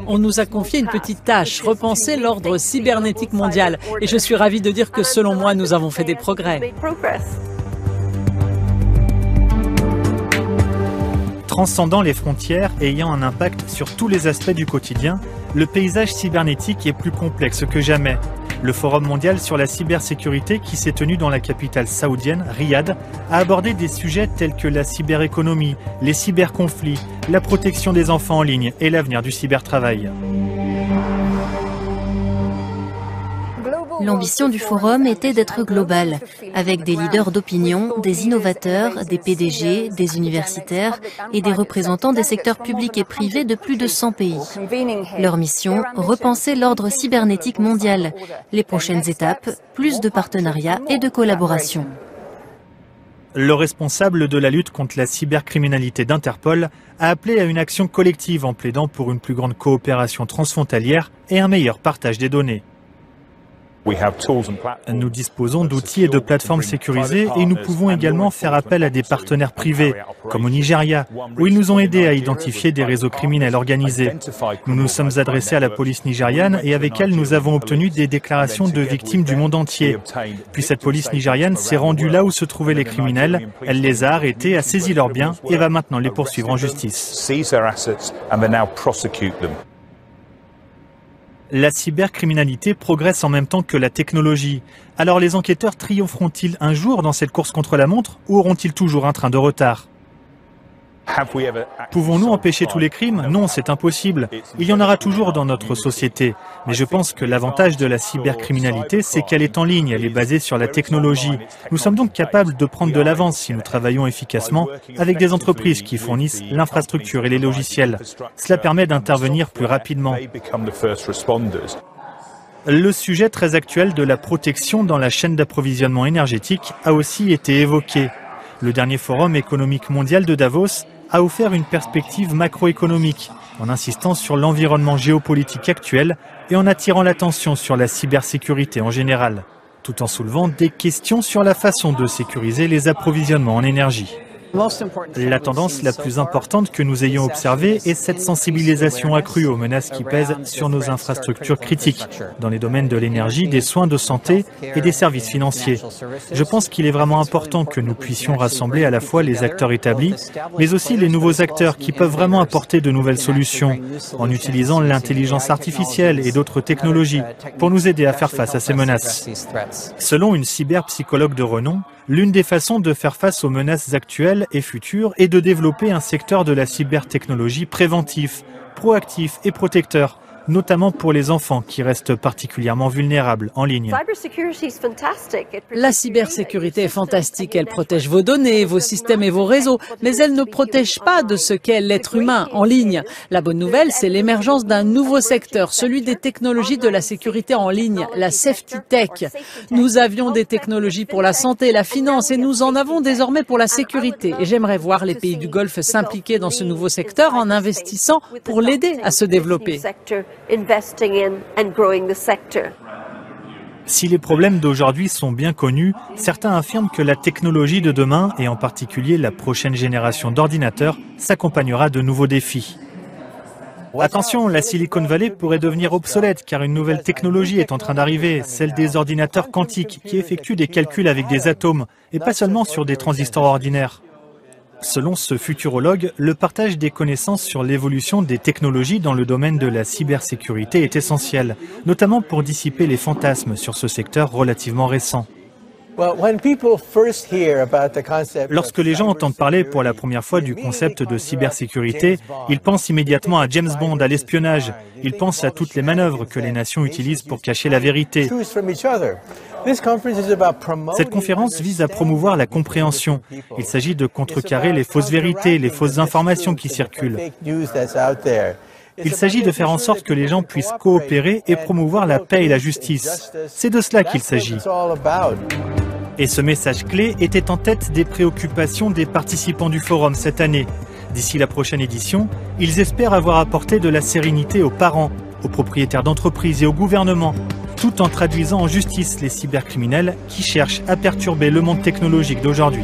On nous a confié une petite tâche, repenser l'ordre cybernétique mondial. Et je suis ravie de dire que selon moi, nous avons fait des progrès. Transcendant les frontières et ayant un impact sur tous les aspects du quotidien, le paysage cybernétique est plus complexe que jamais. Le Forum mondial sur la cybersécurité qui s'est tenu dans la capitale saoudienne, Riyad, a abordé des sujets tels que la cyberéconomie, les cyberconflits, la protection des enfants en ligne et l'avenir du cybertravail. L'ambition du forum était d'être global, avec des leaders d'opinion, des innovateurs, des PDG, des universitaires et des représentants des secteurs publics et privés de plus de 100 pays. Leur mission, repenser l'ordre cybernétique mondial. Les prochaines étapes, plus de partenariats et de collaboration. Le responsable de la lutte contre la cybercriminalité d'Interpol a appelé à une action collective en plaidant pour une plus grande coopération transfrontalière et un meilleur partage des données. Nous disposons d'outils et de plateformes sécurisées et nous pouvons également faire appel à des partenaires privés, comme au Nigeria, où ils nous ont aidés à identifier des réseaux criminels organisés. Nous nous sommes adressés à la police nigériane et avec elle nous avons obtenu des déclarations de victimes du monde entier. Puis cette police nigériane s'est rendue là où se trouvaient les criminels, elle les a arrêtés, a saisi leurs biens et va maintenant les poursuivre en justice. La cybercriminalité progresse en même temps que la technologie. Alors les enquêteurs triompheront-ils un jour dans cette course contre la montre ou auront-ils toujours un train de retard? Pouvons-nous empêcher tous les crimes? Non, c'est impossible. Il y en aura toujours dans notre société. Mais je pense que l'avantage de la cybercriminalité, c'est qu'elle est en ligne, elle est basée sur la technologie. Nous sommes donc capables de prendre de l'avance si nous travaillons efficacement avec des entreprises qui fournissent l'infrastructure et les logiciels. Cela permet d'intervenir plus rapidement. Le sujet très actuel de la protection dans la chaîne d'approvisionnement énergétique a aussi été évoqué. Le dernier forum économique mondial de Davos a offert une perspective macroéconomique en insistant sur l'environnement géopolitique actuel et en attirant l'attention sur la cybersécurité en général, tout en soulevant des questions sur la façon de sécuriser les approvisionnements en énergie. La tendance la plus importante que nous ayons observée est cette sensibilisation accrue aux menaces qui pèsent sur nos infrastructures critiques, dans les domaines de l'énergie, des soins de santé et des services financiers. Je pense qu'il est vraiment important que nous puissions rassembler à la fois les acteurs établis, mais aussi les nouveaux acteurs qui peuvent vraiment apporter de nouvelles solutions, en utilisant l'intelligence artificielle et d'autres technologies pour nous aider à faire face à ces menaces. Selon une cyberpsychologue de renom, l'une des façons de faire face aux menaces actuelles et futures est de développer un secteur de la cybertechnologie préventif, proactif et protecteur, notamment pour les enfants qui restent particulièrement vulnérables en ligne. La cybersécurité est fantastique, elle protège vos données, vos systèmes et vos réseaux, mais elle ne protège pas de ce qu'est l'être humain en ligne. La bonne nouvelle, c'est l'émergence d'un nouveau secteur, celui des technologies de la sécurité en ligne, la safety tech. Nous avions des technologies pour la santé et la finance et nous en avons désormais pour la sécurité. Et j'aimerais voir les pays du Golfe s'impliquer dans ce nouveau secteur en investissant pour l'aider à se développer. Si les problèmes d'aujourd'hui sont bien connus, certains affirment que la technologie de demain, et en particulier la prochaine génération d'ordinateurs, s'accompagnera de nouveaux défis. Attention, la Silicon Valley pourrait devenir obsolète car une nouvelle technologie est en train d'arriver, celle des ordinateurs quantiques qui effectuent des calculs avec des atomes et pas seulement sur des transistors ordinaires. Selon ce futurologue, le partage des connaissances sur l'évolution des technologies dans le domaine de la cybersécurité est essentiel, notamment pour dissiper les fantasmes sur ce secteur relativement récent. Lorsque les gens entendent parler pour la première fois du concept de cybersécurité, ils pensent immédiatement à James Bond, à l'espionnage. Ils pensent à toutes les manœuvres que les nations utilisent pour cacher la vérité. Cette conférence vise à promouvoir la compréhension. Il s'agit de contrecarrer les fausses vérités, les fausses informations qui circulent. Il s'agit de faire en sorte que les gens puissent coopérer et promouvoir la paix et la justice. C'est de cela qu'il s'agit. Et ce message clé était en tête des préoccupations des participants du forum cette année. D'ici la prochaine édition, ils espèrent avoir apporté de la sérénité aux parents, aux propriétaires d'entreprises et au gouvernement, tout en traduisant en justice les cybercriminels qui cherchent à perturber le monde technologique d'aujourd'hui.